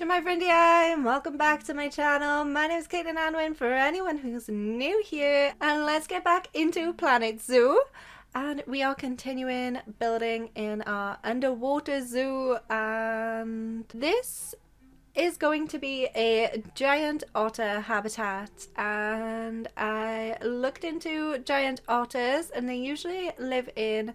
My friendy and welcome back to my channel. My name is CaitlinAnwyn for anyone who's new here, and let's get back into Planet Zoo. And we are continuing building in our underwater zoo, and this is going to be a giant otter habitat. And I looked into giant otters, and they usually live in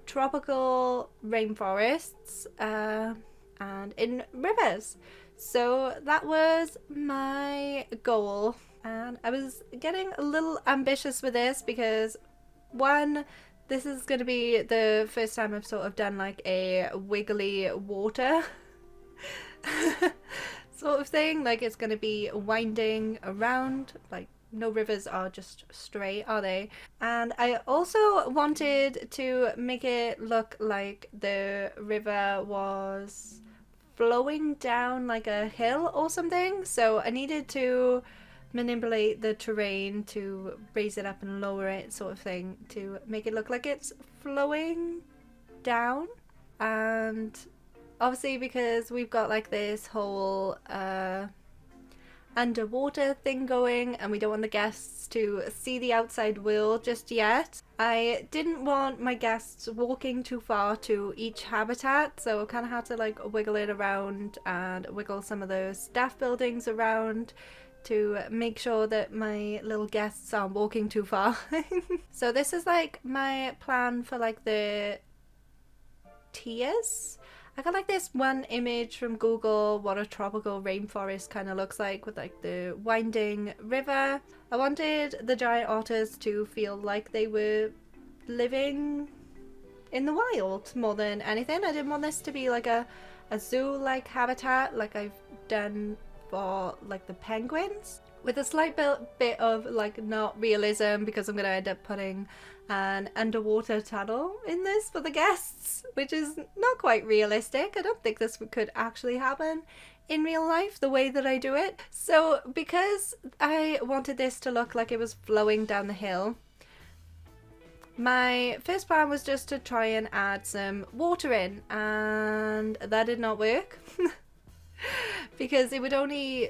tropical rainforests and in rivers. So that was my goal, and I was getting a little ambitious with this because one, this is going to be the first time I've sort of done like a wiggly water sort of thing. Like it's going to be winding around, like no rivers are just straight, are they? And I also wanted to make it look like the river was flowing down like a hill or something, so I needed to manipulate the terrain to raise it up and lower it, sort of thing, to make it look like it's flowing down. And obviously because we've got like this whole underwater thing going and we don't want the guests to see the outside world just yet, I didn't want my guests walking too far to each habitat, so I kind of had to like wiggle it around and wiggle some of those staff buildings around to make sure that my little guests aren't walking too far. So this is like my plan for like the tiers. I got like this one image from Google what a tropical rainforest kind of looks like, with like the winding river. I wanted the giant otters to feel like they were living in the wild more than anything. I didn't want this to be like a zoo-like habitat like I've done for like the penguins, with a slight bit of like not realism, because I'm going to end up putting an underwater tunnel in this for the guests, which is not quite realistic. I don't think this could actually happen in real life the way that I do it. So because I wanted this to look like it was flowing down the hill, my first plan was just to try and add some water in, and that did not work because it would only,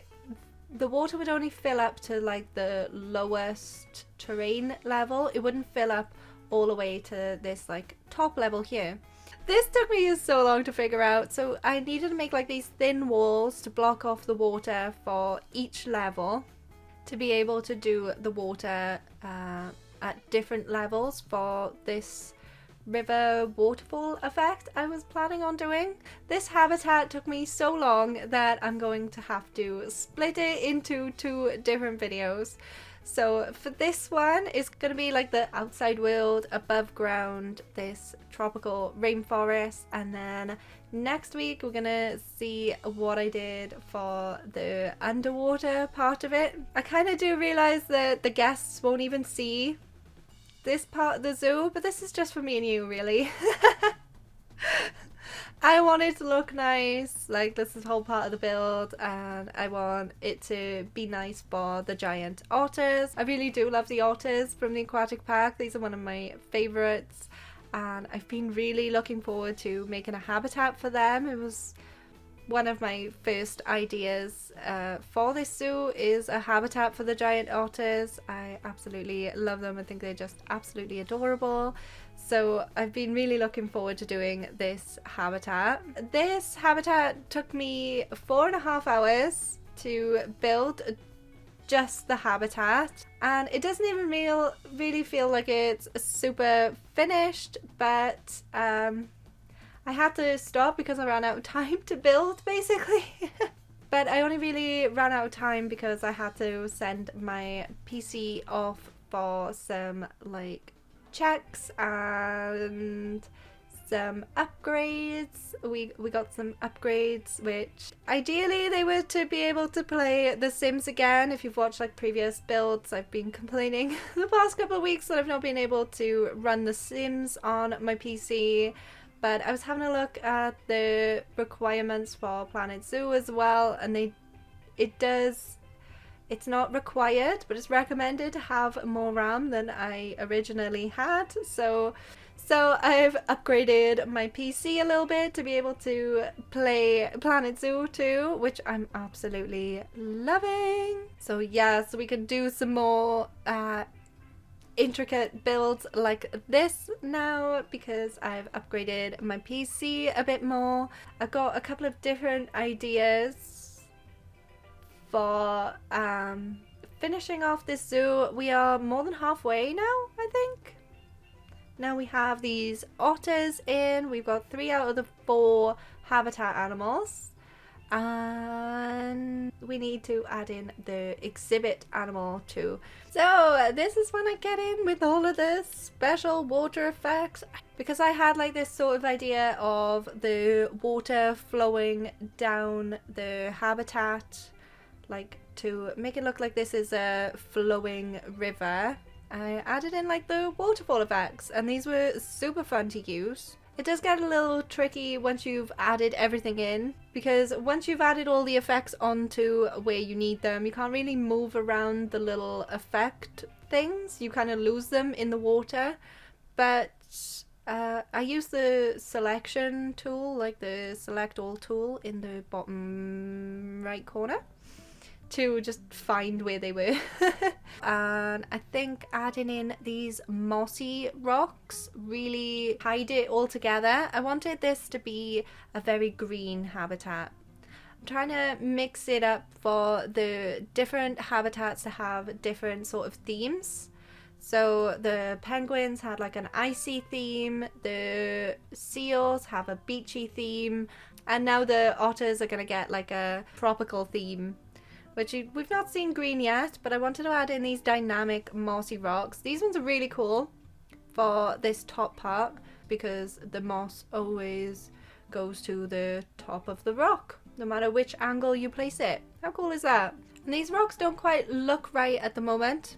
the water would only fill up to like the lowest terrain level. It wouldn't fill up all the way to this like top level here. This took me so long to figure out, so I needed to make like these thin walls to block off the water for each level to be able to do the water at different levels for this river waterfall effect I was planning on doing. This habitat took me so long that I'm going to have to split it into 2 different videos. So for this one, it's going to be like the outside world, above ground, this tropical rainforest, and then next week we're going to see what I did for the underwater part of it. I kind of do realize that the guests won't even see this part of the zoo, but this is just for me and you, really. I want it to look nice, like this is whole part of the build, and I want it to be nice for the giant otters. I really do love the otters from the aquatic park. These are one of my favorites, and I've been really looking forward to making a habitat for them. It was one of my first ideas for this zoo, is a habitat for the giant otters. I absolutely love them. I think they're just absolutely adorable. So I've been really looking forward to doing this habitat. This habitat took me 4.5 hours to build, just the habitat, and it doesn't even really feel like it's super finished, but I had to stop because I ran out of time to build, basically. But I only really ran out of time because I had to send my PC off for some like checks and some upgrades. We got some upgrades, which ideally they were to be able to play The Sims again. If you've watched like previous builds, I've been complaining the past couple of weeks that I've not been able to run The Sims on my PC. But I was having a look at the requirements for Planet Zoo as well, and it's not required, but it's recommended to have more RAM than I originally had. So So I've upgraded my PC a little bit to be able to play Planet Zoo 2, which I'm absolutely loving. So yeah, so we can do some more intricate builds like this now because I've upgraded my PC a bit more. I've got a couple of different ideas for finishing off this zoo. We are more than halfway now, I think. Now we have these otters in. We've got 3 out of the 4 habitat animals. And we need to add in the exhibit animal too. So this is when I get in with all of the special water effects, because I had like this sort of idea of the water flowing down the habitat, like to make it look like this is a flowing river. I added in like the waterfall effects, and these were super fun to use. It does get a little tricky once you've added everything in, because once you've added all the effects onto where you need them, you can't really move around the little effect things. You kind of lose them in the water. But I use the selection tool, like the select all tool in the bottom right corner, to just find where they were. And I think adding in these mossy rocks really hide it all together. I wanted this to be a very green habitat. I'm trying to mix it up for the different habitats to have different sort of themes. So the penguins had like an icy theme, the seals have a beachy theme, and now the otters are going to get like a tropical theme, which we've not seen green yet, but I wanted to add in these dynamic mossy rocks. These ones are really cool for this top part because the moss always goes to the top of the rock, no matter which angle you place it. How cool is that? And these rocks don't quite look right at the moment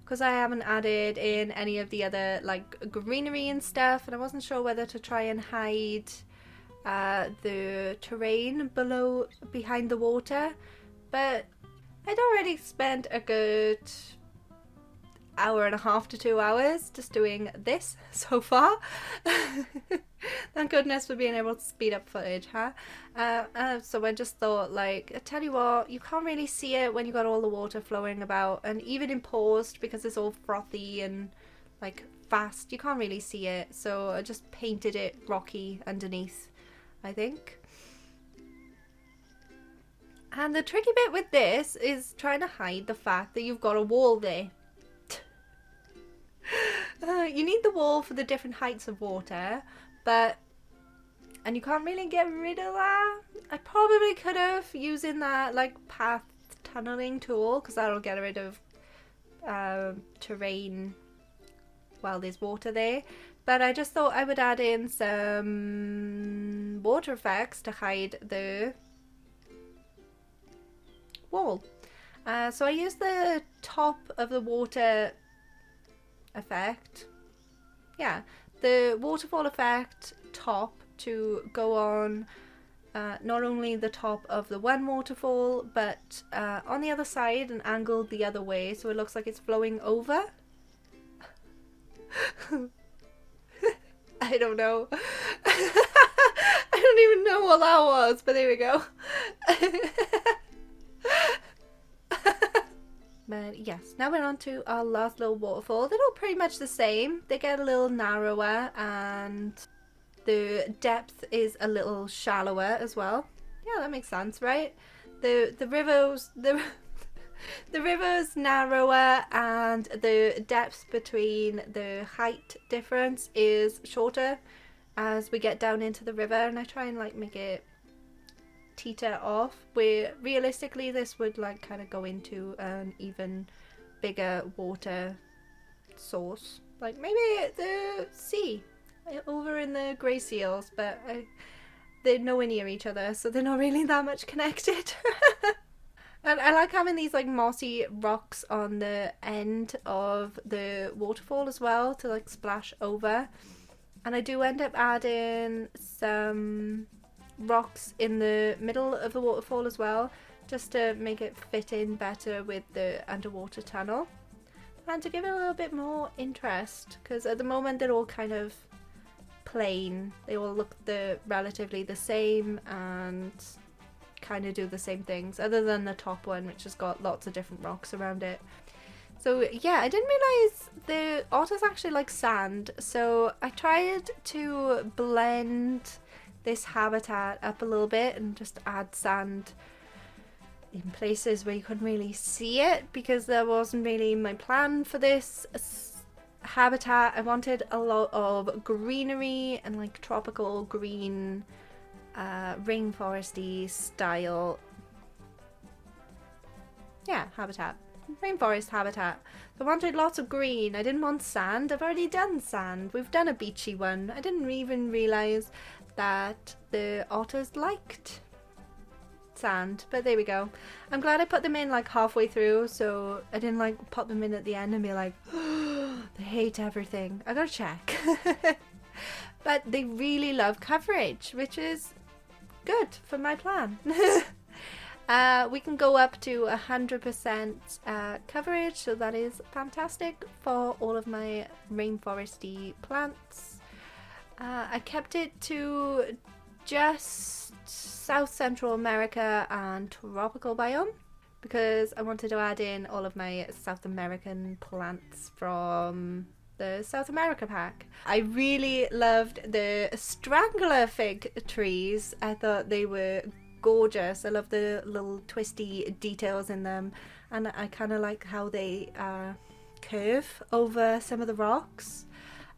because I haven't added in any of the other like greenery and stuff, and I wasn't sure whether to try and hide the terrain behind the water, but I'd already spent a good hour and a half to 2 hours just doing this so far. Thank goodness for being able to speed up footage, huh? So I just thought, like, I tell you what, you can't really see it when you got all the water flowing about, and even in paused because it's all frothy and like fast, you can't really see it, so I just painted it rocky underneath, I think. And the tricky bit with this is trying to hide the fact that you've got a wall there. You need the wall for the different heights of water, and you can't really get rid of that. I probably could have using that like path tunneling tool, because that'll get rid of terrain while there's water there. But I just thought I would add in some water effects to hide the wall. So I used the top of the water effect. Yeah, the waterfall effect top to go on not only the top of the one waterfall, but on the other side and angled the other way, so it looks like it's flowing over. I don't know. I don't even know what that was, but there we go. But yes, now we're on to our last little waterfall. They're all pretty much the same. They get a little narrower and the depth is a little shallower as well. Yeah, that makes sense, right? The river's narrower and the depth between the height difference is shorter as we get down into the river, and I try and like make it teeter off, where realistically this would like kind of go into an even bigger water source, like maybe the sea over in the grey seals, but they're nowhere near each other, so they're not really that much connected. And I like having these like mossy rocks on the end of the waterfall as well to like splash over. And I do end up adding some rocks in the middle of the waterfall as well, just to make it fit in better with the underwater tunnel. and to give it a little bit more interest, because at the moment they're all kind of plain. They all look relatively the same and kind of do the same things, other than the top one, which has got lots of different rocks around it. So yeah, I didn't realize the otters actually like sand, so I tried to blend this habitat up a little bit and just add sand in places where you couldn't really see it, because there wasn't really my plan for this habitat. I wanted a lot of greenery and like tropical green, rainforesty style, yeah, habitat. Rainforest habitat. I wanted lots of green. I didn't want sand. I've already done sand. We've done a beachy one. I didn't even realize that the otters liked sand, but there we go. I'm glad I put them in like halfway through, so I didn't like pop them in at the end and be like, oh, they hate everything. I gotta check. But they really love coverage, which is good for my plan. We can go up to 100% coverage, so that is fantastic for all of my rainforesty plants. I kept it to just South Central America and tropical biome, because I wanted to add in all of my South American plants from the South America pack. I really loved the strangler fig trees. I thought they were gorgeous. I love the little twisty details in them, and I kind of like how they curve over some of the rocks.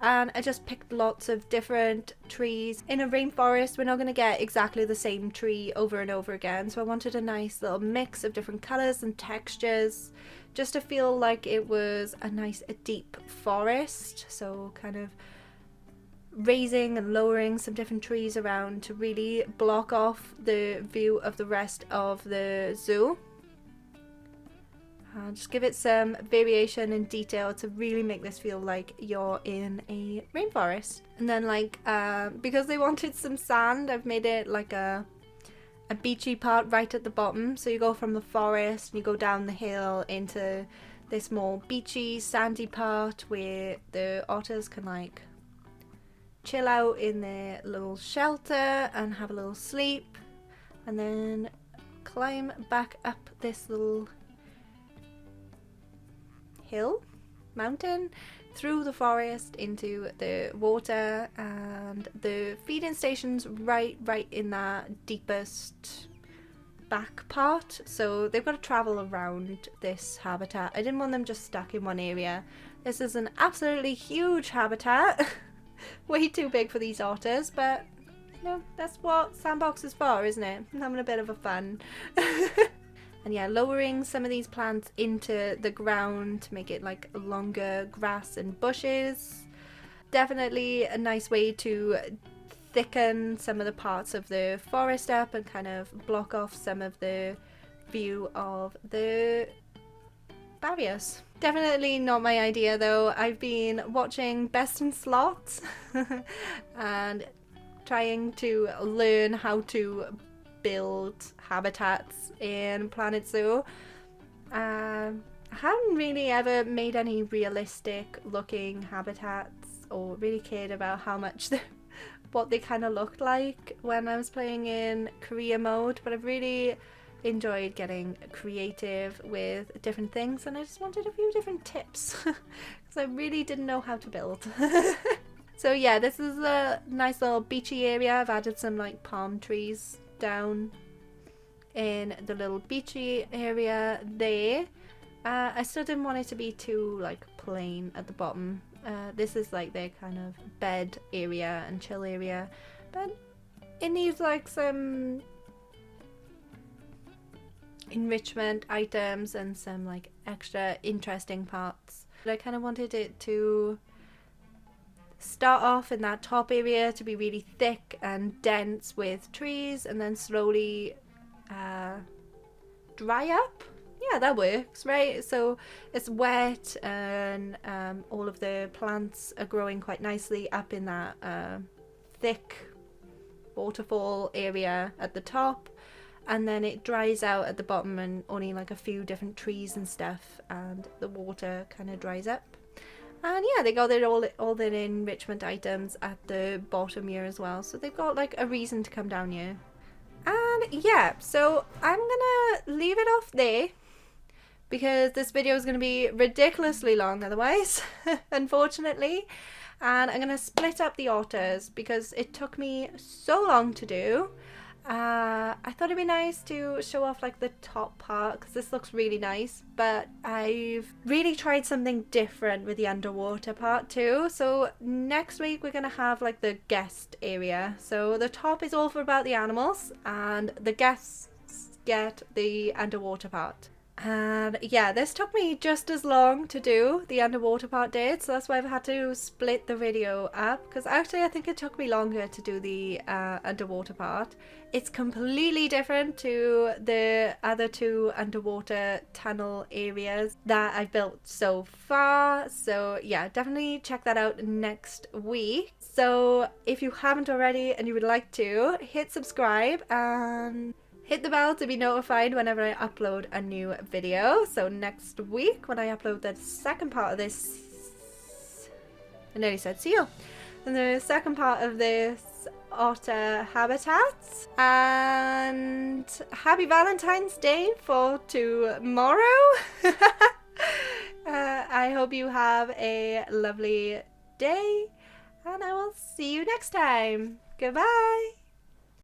And I just picked lots of different trees. In a rainforest, we're not going to get exactly the same tree over and over again, so I wanted a nice little mix of different colours and textures, just to feel like it was a nice deep forest. So kind of raising and lowering some different trees around to really block off the view of the rest of the zoo. Just give it some variation and detail to really make this feel like you're in a rainforest. And then like, because they wanted some sand, I've made it like a beachy part right at the bottom. So you go from the forest and you go down the hill into this more beachy, sandy part where the otters can like chill out in their little shelter and have a little sleep, and then climb back up this little mountain through the forest into the water. And the feeding station's right in that deepest back part, so they've got to travel around this habitat. I didn't want them just stuck in one area. This is an absolutely huge habitat. Way too big for these otters, but you know, that's what Sandbox is for, isn't it? I'm having a bit of a fun. And yeah, lowering some of these plants into the ground to make it like longer grass and bushes. Definitely a nice way to thicken some of the parts of the forest up and kind of block off some of the view of the barriers. Definitely not my idea though. I've been watching Best in Slots and trying to learn how to build habitats in Planet Zoo. I haven't really ever made any realistic looking habitats or really cared about how much what they kind of looked like when I was playing in career mode, but I've really enjoyed getting creative with different things, and I just wanted a few different tips because I really didn't know how to build. So yeah, this is a nice little beachy area. I've added some like palm trees down in the little beachy area there. I still didn't want it to be too like plain at the bottom. This is like their kind of bed area and chill area, but it needs like some enrichment items and some like extra interesting parts. But I kind of wanted it to start off in that top area to be really thick and dense with trees, and then slowly dry up. Yeah, that works, right? So it's wet and all of the plants are growing quite nicely up in that thick waterfall area at the top. and then it dries out at the bottom and only like a few different trees and stuff, and the water kind of dries up. And yeah, they got all their enrichment items at the bottom here as well, so they've got like a reason to come down here. And yeah, so I'm gonna leave it off there because this video is going to be ridiculously long otherwise, unfortunately. And I'm going to split up the otters because it took me so long to do. I thought it'd be nice to show off like the top part because this looks really nice, but I've really tried something different with the underwater part too. So next week we're going to have like the guest area. So the top is all for about the animals and the guests get the underwater part. And yeah, this took me just as long to do, the underwater part did, so that's why I've had to split the video up, because actually I think it took me longer to do the underwater part. It's completely different to the other two underwater tunnel areas that I've built so far, so yeah, definitely check that out next week. So if you haven't already and you would like to, hit subscribe and hit the bell to be notified whenever I upload a new video. So next week when I upload the second part of this, I nearly said seal, and the second part of this otter habitat. And happy Valentine's Day for tomorrow. I hope you have a lovely day and I will see you next time. Goodbye.